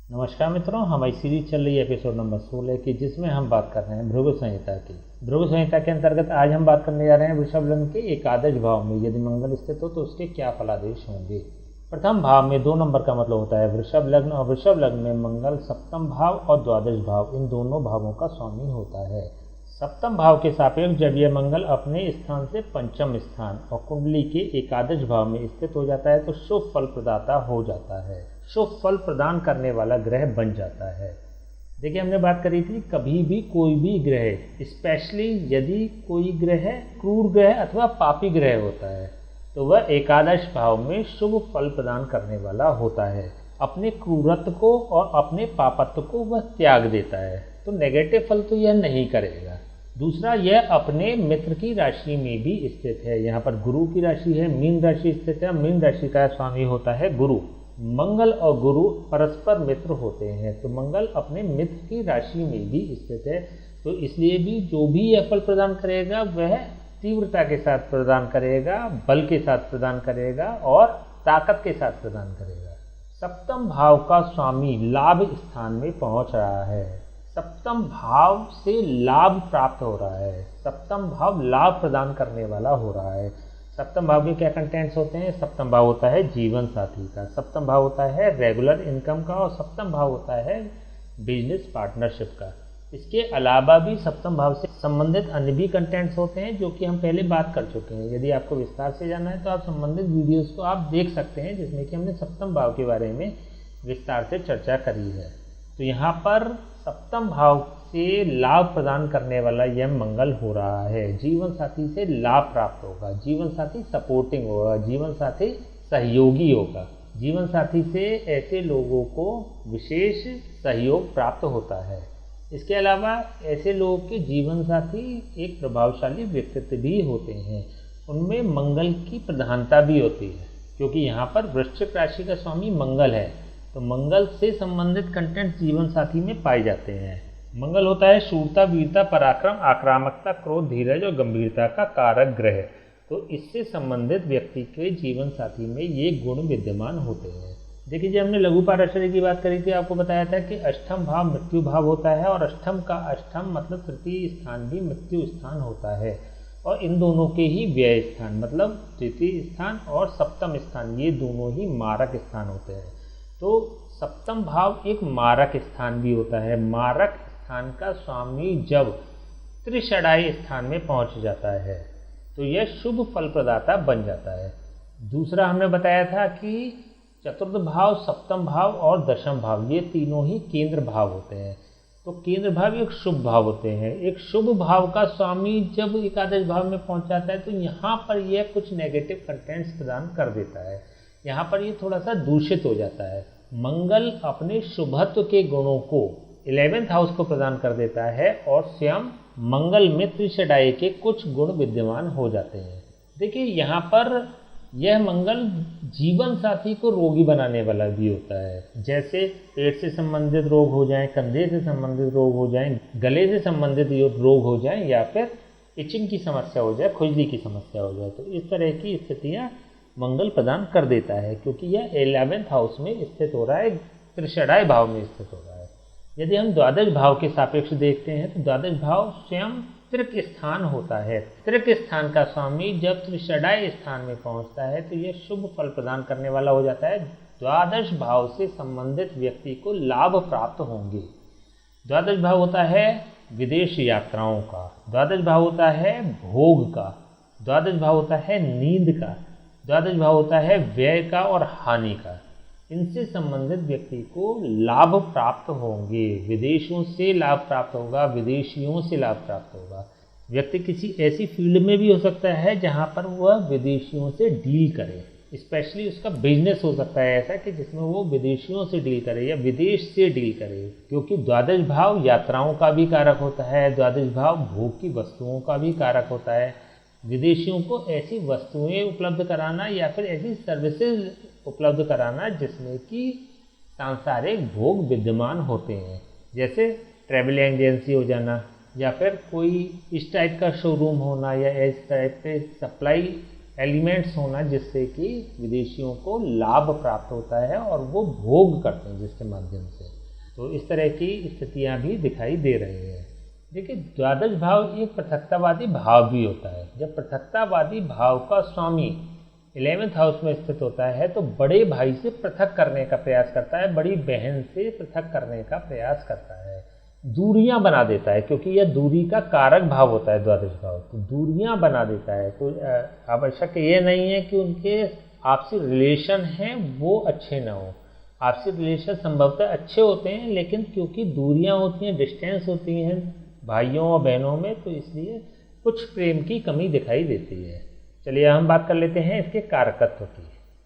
नमस्कार मित्रों, हमारी सीरीज चल रही है एपिसोड नंबर 16 की, जिसमें हम बात कर रहे हैं भृगु संहिता की। भृगु संहिता के अंतर्गत आज हम बात करने जा रहे हैं वृषभ लग्न के एकादश भाव में यदि मंगल स्थित हो तो उसके क्या फलादेश होंगे। प्रथम भाव में 2 नंबर का मतलब होता है वृषभ लग्न, और वृषभ लग्न में मंगल सप्तम भाव और द्वादश भाव इन दोनों भावों का स्वामी होता है। सप्तम भाव के सापेक्ष जब यह मंगल अपने स्थान से पंचम स्थान और कुंडली के एकादश भाव में स्थित हो जाता है तो शुभ फल प्रदाता हो जाता है, शुभ फल प्रदान करने वाला ग्रह बन जाता है। देखिए, हमने बात करी थी कभी भी कोई भी ग्रह, स्पेशली यदि कोई ग्रह क्रूर ग्रह अथवा पापी ग्रह होता है तो वह एकादश भाव में शुभ फल प्रदान करने वाला होता है। अपने क्रूरत्व को और अपने पापत्व को वह त्याग देता है, तो नेगेटिव फल तो यह नहीं करेगा। दूसरा, यह अपने मित्र की राशि में भी स्थित है। यहाँ पर गुरु की राशि है, मीन राशि स्थित है। मीन राशि का स्वामी होता है गुरु। मंगल और गुरु परस्पर मित्र होते हैं, तो मंगल अपने मित्र की राशि में भी स्थित है, तो इसलिए भी जो भी यह फल प्रदान करेगा वह तीव्रता के साथ प्रदान करेगा, बल के साथ प्रदान करेगा और ताकत के साथ प्रदान करेगा। सप्तम भाव का स्वामी लाभ स्थान में पहुंच रहा है, सप्तम भाव से लाभ प्राप्त हो रहा है, सप्तम भाव लाभ प्रदान करने वाला हो रहा है। सप्तम भाव के क्या कंटेंट्स होते हैं? सप्तम भाव होता है जीवन साथी का, सप्तम भाव होता है रेगुलर इनकम का, और सप्तम भाव होता है बिजनेस पार्टनरशिप का। इसके अलावा भी सप्तम भाव से संबंधित अन्य भी कंटेंट्स होते हैं जो कि हम पहले बात कर चुके हैं। यदि आपको विस्तार से जानना है तो आप संबंधित वीडियोस को आप देख सकते हैं, जिसमें कि हमने सप्तम भाव के बारे में विस्तार से चर्चा करी है। तो यहाँ पर सप्तम भाव से लाभ प्रदान करने वाला यह मंगल हो रहा है। जीवन साथी से लाभ प्राप्त होगा, जीवन साथी सपोर्टिंग होगा, जीवन साथी सहयोगी होगा, जीवन साथी से ऐसे लोगों को विशेष सहयोग प्राप्त होता है। इसके अलावा ऐसे लोगों के जीवन साथी एक प्रभावशाली व्यक्तित्व भी होते हैं, उनमें मंगल की प्रधानता भी होती है, क्योंकि यहाँ पर वृश्चिक राशि का स्वामी मंगल है, तो मंगल से संबंधित कंटेंट जीवन साथी में पाए जाते हैं। मंगल होता है शूरता, वीरता, पराक्रम, आक्रामकता, क्रोध, धीरज और गंभीरता का कारक ग्रह, तो इससे संबंधित व्यक्ति के जीवन साथी में ये गुण विद्यमान होते हैं। देखिए, जब हमने लघु पाराशरी की बात करी थी, आपको बताया था कि अष्टम भाव मृत्यु भाव होता है, और अष्टम का अष्टम मतलब तृतीय स्थान भी मृत्यु स्थान होता है, और इन दोनों के ही व्यय स्थान मतलब तृतीय स्थान और सप्तम स्थान ये दोनों ही मारक स्थान होते हैं। तो सप्तम भाव एक मारक स्थान भी होता है। मारक स्थान का स्वामी जब त्रिषडाई स्थान में पहुंच जाता है तो यह शुभ फल प्रदाता बन जाता है। दूसरा, हमने बताया था कि चतुर्थ भाव, सप्तम भाव और दशम भाव ये तीनों ही केंद्र भाव होते हैं, तो केंद्र भाव एक शुभ भाव होते हैं। एक शुभ भाव का स्वामी जब एकादश भाव में पहुंच जाता है तो यहाँ पर यह कुछ नेगेटिव कंटेंट्स प्रदान कर देता है, यहाँ पर ये थोड़ा सा दूषित हो जाता है। मंगल अपने शुभत्व के गुणों को 11th हाउस को प्रदान कर देता है, और स्वयं मंगल में त्रिषडाई के कुछ गुण विद्यमान हो जाते हैं। देखिए, यहाँ पर यह मंगल जीवन साथी को रोगी बनाने वाला भी होता है, जैसे पेट से संबंधित रोग हो जाएं, कंधे से संबंधित रोग हो जाएं, गले से संबंधित रोग हो जाएं, या फिर इचिंग की समस्या हो जाए, खुजली की समस्या हो जाए, तो इस तरह की स्थितियाँ मंगल प्रदान कर देता है, क्योंकि यह 11th हाउस में स्थित हो रहा है, त्रिषडाई भाव में स्थित हो रहा है। यदि हम द्वादश भाव के सापेक्ष देखते हैं तो द्वादश भाव स्वयं त्रिक स्थान होता है। त्रिक स्थान का स्वामी जब त्रिषडाई स्थान में पहुंचता है तो यह शुभ फल प्रदान करने वाला हो जाता है। द्वादश भाव से संबंधित व्यक्ति को लाभ प्राप्त होंगे। द्वादश भाव होता है विदेश यात्राओं का, द्वादश भाव होता है भोग का, द्वादश भाव होता है नींद का, द्वादश भाव होता है व्यय का और हानि का। इनसे संबंधित व्यक्ति को लाभ प्राप्त होंगे, विदेशों से लाभ प्राप्त होगा, विदेशियों से लाभ प्राप्त होगा। व्यक्ति किसी ऐसी फील्ड में भी हो सकता है जहां पर वह विदेशियों से डील करे, स्पेशली उसका बिजनेस हो सकता है ऐसा कि जिसमें वो विदेशियों से डील करे या विदेश से डील करे, क्योंकि द्वादश भाव यात्राओं का भी कारक होता है, द्वादश भाव भोग की वस्तुओं का भी कारक होता है। विदेशियों को ऐसी वस्तुएं उपलब्ध कराना या फिर ऐसी सर्विसेज उपलब्ध कराना जिसमें कि सांसारिक भोग विद्यमान होते हैं, जैसे ट्रैवल एजेंसी हो जाना, या फिर कोई इस टाइप का शोरूम होना, या इस टाइप के सप्लाई एलिमेंट्स होना जिससे कि विदेशियों को लाभ प्राप्त होता है और वो भोग करते हैं जिसके माध्यम से। तो इस तरह की स्थितियाँ भी दिखाई दे रही हैं। देखिए, द्वादश भाव एक पृथकतावादी भाव भी होता है। जब पृथकतावादी भाव का स्वामी 11वें हाउस में स्थित होता है तो बड़े भाई से पृथक करने का प्रयास करता है, बड़ी बहन से पृथक करने का प्रयास करता है, दूरियां बना देता है, क्योंकि यह दूरी का कारक भाव होता है द्वादश भाव, तो दूरियां बना देता है। तो आवश्यक ये नहीं है कि उनके आपसी रिलेशन हैं वो अच्छे ना हो, आपसी रिलेशन संभवतः अच्छे होते हैं, लेकिन क्योंकि दूरियां होती हैं, डिस्टेंस होती हैं भाइयों और बहनों में, तो इसलिए कुछ प्रेम की कमी दिखाई देती है। चलिए हम बात कर लेते हैं इसके कारकत्व की।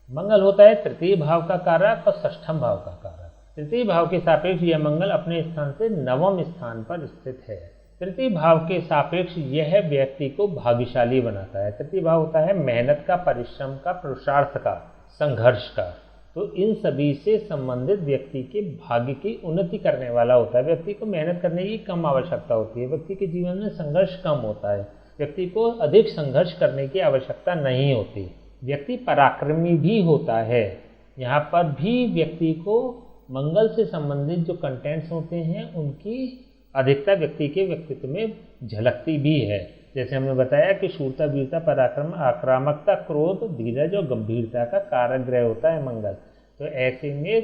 मंगल होता है तृतीय भाव का कारक और षष्ठम भाव का कारक। तृतीय भाव के सापेक्ष यह मंगल अपने स्थान से नवम स्थान पर स्थित है। तृतीय भाव के सापेक्ष यह व्यक्ति को भाग्यशाली बनाता है। तृतीय भाव होता है मेहनत का, परिश्रम का, पुरुषार्थ का, संघर्ष का, तो इन सभी से संबंधित व्यक्ति के भाग्य की उन्नति करने वाला होता है। व्यक्ति को मेहनत करने की कम आवश्यकता होती है, व्यक्ति के जीवन में संघर्ष कम होता है, व्यक्ति को अधिक संघर्ष करने की आवश्यकता नहीं होती, व्यक्ति पराक्रमी भी होता है। यहाँ पर भी व्यक्ति को मंगल से संबंधित जो कंटेंट्स होते हैं उनकी अधिकता व्यक्ति के व्यक्तित्व में झलकती भी है। जैसे हमने बताया कि शूरता, वीरता, पराक्रम, आक्रामकता, क्रोध, धीरज और गंभीरता का कारक ग्रह होता है मंगल। तो ऐसे में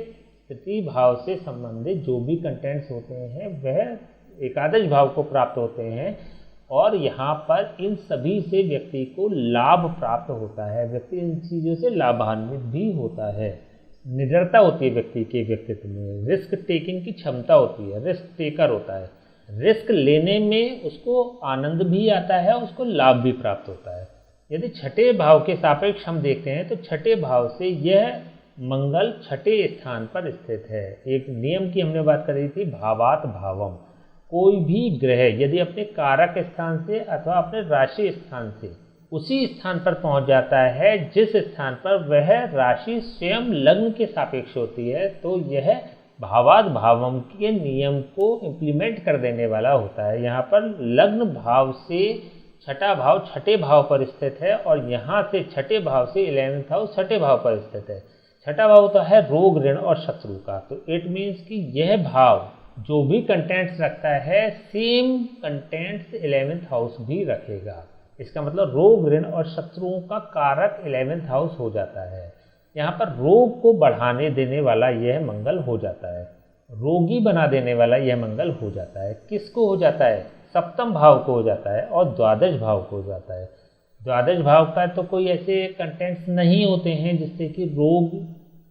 तृतीय भाव से संबंधित जो भी कंटेंट्स होते हैं वह एकादश भाव को प्राप्त होते हैं, और यहाँ पर इन सभी से व्यक्ति को लाभ प्राप्त होता है, व्यक्ति इन चीज़ों से लाभान्वित भी होता है। निडरता होती है व्यक्ति के व्यक्तित्व में, रिस्क टेकिंग की क्षमता होती है, रिस्क टेकर होता है, रिस्क लेने में उसको आनंद भी आता है, उसको लाभ भी प्राप्त होता है। यदि छठे भाव के सापेक्ष हम देखते हैं तो छठे भाव से यह मंगल छठे स्थान पर स्थित है। एक नियम की हमने बात करी थी, भावात भावम। कोई भी ग्रह यदि अपने कारक स्थान से अथवा अपने राशि स्थान से उसी स्थान पर पहुंच जाता है जिस स्थान पर वह राशि स्वयं लग्न के सापेक्ष होती है, तो यह भावात भावम के नियम को इम्प्लीमेंट कर देने वाला होता है। यहाँ पर लग्न भाव से छठा भाव छठे भाव पर स्थित है, और यहाँ से छठे भाव से 11th हाउस छठे भाव पर स्थित है। छठा भाव होता है रोग, ऋण और शत्रु का। तो इट मीन्स कि यह भाव जो भी कंटेंट्स रखता है सेम कंटेंट्स 11th हाउस भी रखेगा। इसका मतलब रोग, ऋण और शत्रुओं का कारक 11th हाउस हो जाता है। यहाँ पर रोग को बढ़ाने देने वाला यह मंगल हो जाता है, रोगी बना देने वाला यह मंगल हो जाता है। किसको हो जाता है? सप्तम भाव को हो जाता है और द्वादश भाव को हो जाता है। द्वादश भाव का तो कोई ऐसे कंटेंट्स नहीं होते हैं जिससे कि रोग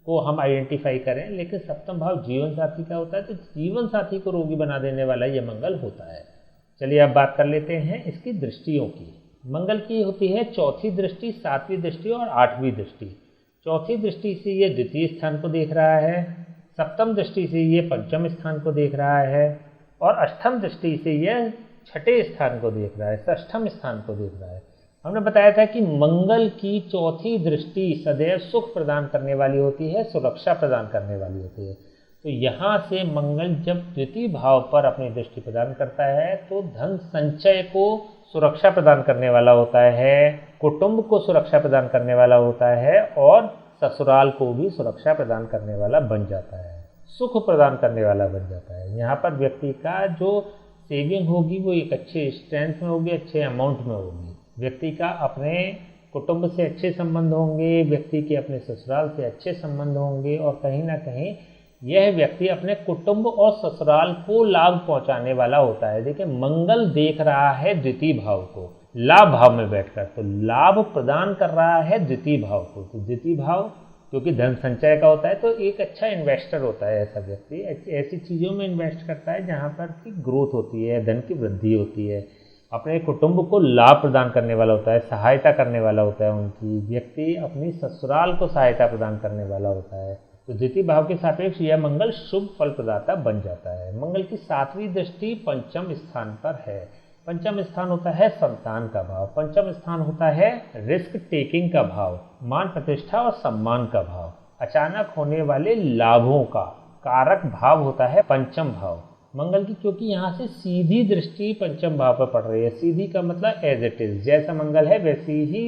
को हम आइडेंटिफाई करें, लेकिन सप्तम भाव जीवन साथी का होता है, तो जीवन साथी को रोगी बना देने वाला यह मंगल होता है। चलिए अब बात कर लेते हैं इसकी दृष्टियों की। मंगल की होती है चौथी दृष्टि, सातवीं दृष्टि और आठवीं दृष्टि। चौथी दृष्टि से ये द्वितीय स्थान को देख रहा है, सप्तम दृष्टि से ये पंचम स्थान को देख रहा है, और अष्टम दृष्टि से यह छठे स्थान को देख रहा है, षष्ठम स्थान को देख रहा है। हमने बताया था कि मंगल की चौथी दृष्टि सदैव सुख प्रदान करने वाली होती है, सुरक्षा प्रदान करने वाली होती है। तो यहाँ से मंगल जब द्वितीय भाव पर अपनी दृष्टि प्रदान करता है तो धन संचय को सुरक्षा प्रदान करने वाला होता है, कुटुंब को सुरक्षा प्रदान करने वाला होता है, और ससुराल को भी सुरक्षा प्रदान करने वाला बन जाता है, सुख प्रदान करने वाला बन जाता है। यहाँ पर व्यक्ति का जो सेविंग होगी वो एक अच्छे स्ट्रेंथ में होगी, अच्छे अमाउंट में होगी। व्यक्ति का अपने कुटुंब से अच्छे संबंध होंगे, व्यक्ति के अपने ससुराल से अच्छे संबंध होंगे, और कहीं ना कहीं यह व्यक्ति अपने कुटुंब और ससुराल को लाभ पहुंचाने वाला होता है। देखिए, मंगल देख रहा है द्वितीय भाव को लाभ भाव में बैठकर, तो लाभ प्रदान कर रहा है द्वितीय भाव को। तो द्वितीय भाव क्योंकि धन संचय का होता है, तो एक अच्छा इन्वेस्टर होता है ऐसा व्यक्ति, ऐसी चीज़ों में इन्वेस्ट करता है जहाँ पर की ग्रोथ होती है, धन की वृद्धि होती है, अपने कुटुंब को लाभ प्रदान करने वाला होता है, सहायता करने वाला होता है उनकी। व्यक्ति अपनी ससुराल को सहायता प्रदान करने वाला होता है। तो द्वितीय भाव के सापेक्ष यह मंगल शुभ फल प्रदाता बन जाता है। मंगल की सातवीं दृष्टि पंचम स्थान पर है। पंचम स्थान होता है संतान का भाव, पंचम स्थान होता है रिस्क टेकिंग का भाव, मान प्रतिष्ठा और सम्मान का भाव, अचानक होने वाले लाभों का कारक भाव होता है पंचम भाव मंगल की। क्योंकि यहाँ से सीधी दृष्टि पंचम भाव पर पड़ रही है, सीधी का मतलब एज इट इज, जैसा मंगल है वैसी ही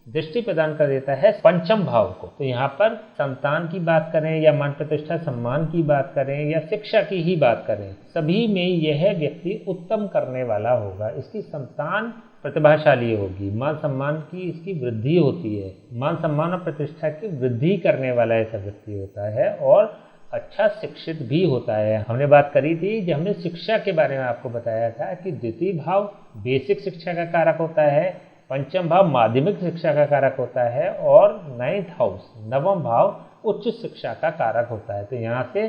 दृष्टि प्रदान कर देता है पंचम भाव को। तो यहाँ पर संतान की बात करें या मान प्रतिष्ठा सम्मान की बात करें या शिक्षा की ही बात करें, सभी में यह व्यक्ति उत्तम करने वाला होगा। इसकी संतान प्रतिभाशाली होगी, मान सम्मान की इसकी वृद्धि होती है, मान सम्मान और प्रतिष्ठा की वृद्धि करने वाला ऐसा व्यक्ति होता है और अच्छा शिक्षित भी होता है। हमने बात करी थी जब हमने शिक्षा के बारे में आपको बताया था कि द्वितीय भाव बेसिक शिक्षा का कारक होता है, पंचम भाव माध्यमिक शिक्षा का कारक होता है और 9th हाउस नवम भाव उच्च शिक्षा का कारक होता है। तो यहाँ से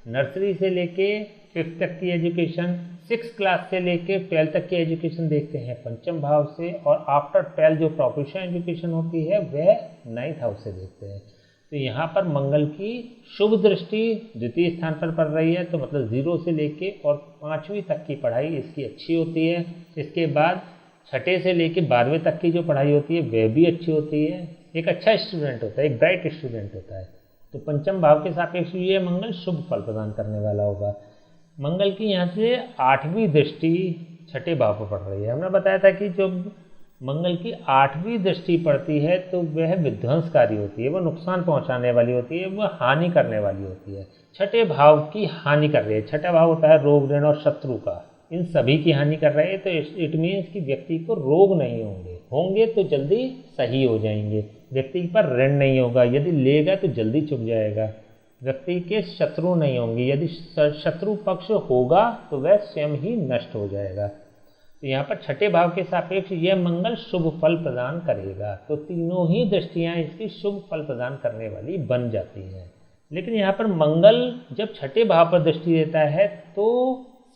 नर्सरी से लेके 5th तक की एजुकेशन, 6th क्लास से लेके 12th तक की एजुकेशन देखते हैं पंचम भाव से, और आफ्टर 12 जो प्रोफेशनल एजुकेशन होती है वह 9th हाउस से देखते हैं। तो यहाँ पर मंगल की शुभ दृष्टि द्वितीय स्थान पर पड़ रही है, तो मतलब 0 से लेके और 5वीं तक की पढ़ाई इसकी अच्छी होती है। इसके बाद 6ठे से लेके 12वें तक की जो पढ़ाई होती है वह भी अच्छी होती है। एक अच्छा स्टूडेंट होता है, एक ब्राइट स्टूडेंट होता है। तो पंचम भाव के सापेक्ष ये मंगल शुभ फल प्रदान करने वाला होगा। मंगल की यहाँ से 8वीं दृष्टि 6ठे भाव पर पड़ रही है। हमने बताया था कि जब मंगल की 8वीं दृष्टि पड़ती है तो वह विध्वंसकारी होती है, वह नुकसान पहुंचाने वाली होती है, वह हानि करने वाली होती है। 6ठे भाव की हानि कर रही है। 6ठा भाव होता है रोग, ऋण और शत्रु का, इन सभी की हानि कर रहे हैं। तो इट मीन्स कि व्यक्ति को रोग नहीं होंगे तो जल्दी सही हो जाएंगे। व्यक्ति पर ऋण नहीं होगा, यदि लेगा तो जल्दी चुक जाएगा। व्यक्ति के शत्रु नहीं होंगे, यदि शत्रु पक्ष होगा तो वह स्वयं ही नष्ट हो जाएगा। तो यहाँ पर 6ठे भाव के सापेक्ष यह मंगल शुभ फल प्रदान करेगा। तो तीनों ही दृष्टियाँ इसकी शुभ फल प्रदान करने वाली बन जाती हैं। लेकिन यहाँ पर मंगल जब 6ठे भाव पर दृष्टि देता है तो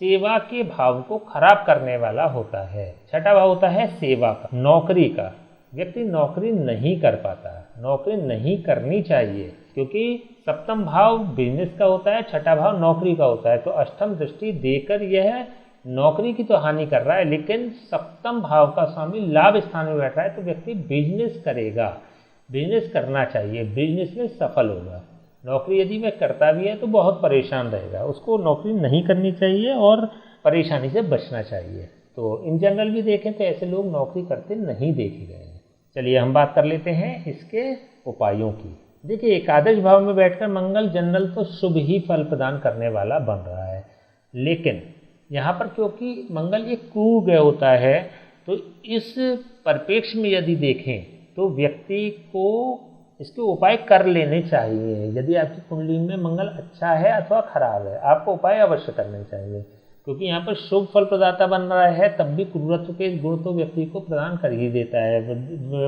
सेवा के भाव को खराब करने वाला होता है। 6ठा भाव होता है सेवा का, नौकरी का। व्यक्ति नौकरी नहीं कर पाता, नौकरी नहीं करनी चाहिए, क्योंकि सप्तम भाव बिजनेस का होता है, 6ठा भाव नौकरी का होता है। तो अष्टम दृष्टि देकर यह नौकरी की तो हानि कर रहा है, लेकिन सप्तम भाव का स्वामी लाभ स्थान में बैठ रहा है। तो व्यक्ति बिजनेस करेगा, बिजनेस करना चाहिए, बिजनेस में सफल होगा। नौकरी यदि वह करता भी है तो बहुत परेशान रहेगा, उसको नौकरी नहीं करनी चाहिए और परेशानी से बचना चाहिए। तो इन जनरल भी देखें तो ऐसे लोग नौकरी करते नहीं देखे गए हैं। चलिए हम बात कर लेते हैं इसके उपायों की। देखिए, एकादश भाव में बैठकर मंगल जनरल तो शुभ ही फल प्रदान करने वाला बन रहा है, लेकिन यहाँ पर क्योंकि मंगल एक क्रूर ग्रह होता है, तो इस परिप्रेक्ष्य में यदि देखें तो व्यक्ति को इसके उपाय कर लेने चाहिए। यदि आपकी कुंडली में मंगल अच्छा है अथवा खराब है, आपको उपाय अवश्य करने चाहिए, क्योंकि यहाँ पर शुभ फल प्रदाता बन रहा है, तब भी क्रूरत्व के गुण तो व्यक्ति को प्रदान कर ही देता है।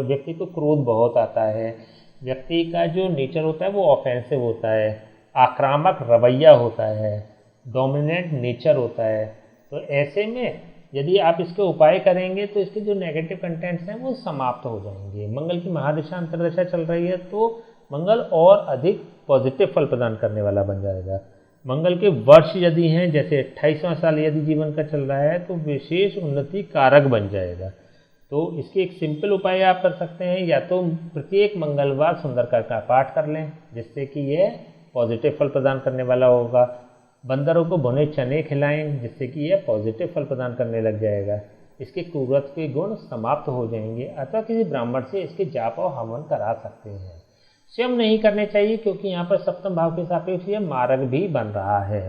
व्यक्ति को क्रोध बहुत आता है, व्यक्ति का जो नेचर होता है वो ऑफेंसिव होता है, आक्रामक रवैया होता है, डोमिनेंट नेचर होता है। तो ऐसे में यदि आप इसके उपाय करेंगे तो इसके जो नेगेटिव कंटेंट्स हैं वो समाप्त हो जाएंगे। मंगल की महादशा अंतर्दशा चल रही है तो मंगल और अधिक पॉजिटिव फल प्रदान करने वाला बन जाएगा। मंगल के वर्ष यदि हैं, जैसे 28वां साल यदि जीवन का चल रहा है, तो विशेष उन्नति कारक बन जाएगा। तो इसके एक सिंपल उपाय आप कर सकते हैं, या तो प्रत्येक मंगलवार सुंदरकांड का पाठ कर लें, जिससे कि यह पॉजिटिव फल प्रदान करने वाला होगा। बंदरों को भुने चने खिलाएं, जिससे कि यह पॉजिटिव फल प्रदान करने लग जाएगा। इसके क्रूरत्व के गुण समाप्त हो जाएंगे, अथवा किसी ब्राह्मण से इसके जाप और हवन करा सकते हैं। स्वयं नहीं करने चाहिए, क्योंकि यहाँ पर सप्तम भाव के सापेक्ष यह मारक भी बन रहा है।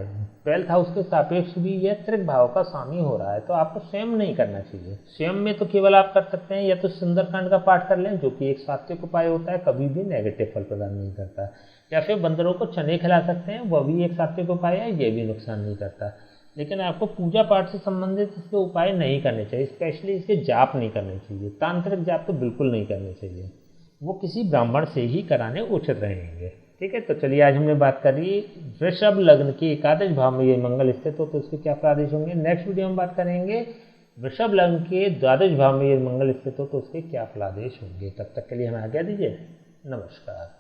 12th हाउस के सापेक्ष भी यह त्रिक भाव का स्वामी हो रहा है, तो आपको स्वयं नहीं करना चाहिए। स्वयं में तो केवल आप कर सकते हैं या तो सुंदरकांड का पाठ कर लें, जो कि एक सात्विक उपाय होता है, कभी भी नेगेटिव फल प्रदान नहीं करता, या फिर बंदरों को चने खिला सकते हैं, वह भी एक सात्विक उपाय है, ये भी नुकसान नहीं करता। लेकिन आपको पूजा पाठ से संबंधित इसके उपाय नहीं करने चाहिए, स्पेशली इसके जाप नहीं करने चाहिए। तांत्रिक जाप तो बिल्कुल नहीं करने चाहिए, वो किसी ब्राह्मण से ही कराने उचित रहेंगे। ठीक है, तो चलिए आज हमने बात करी वृषभ लग्न की एकादश भाव में ये मंगल स्थित हो तो उसके क्या प्रादेश होंगे। नेक्स्ट वीडियो में बात करेंगे वृषभ लग्न के द्वादश भाव में ये मंगल स्थित हो तो उसके क्या फलादेश होंगे। तब तक के लिए हमें आज्ञा दीजिए, नमस्कार।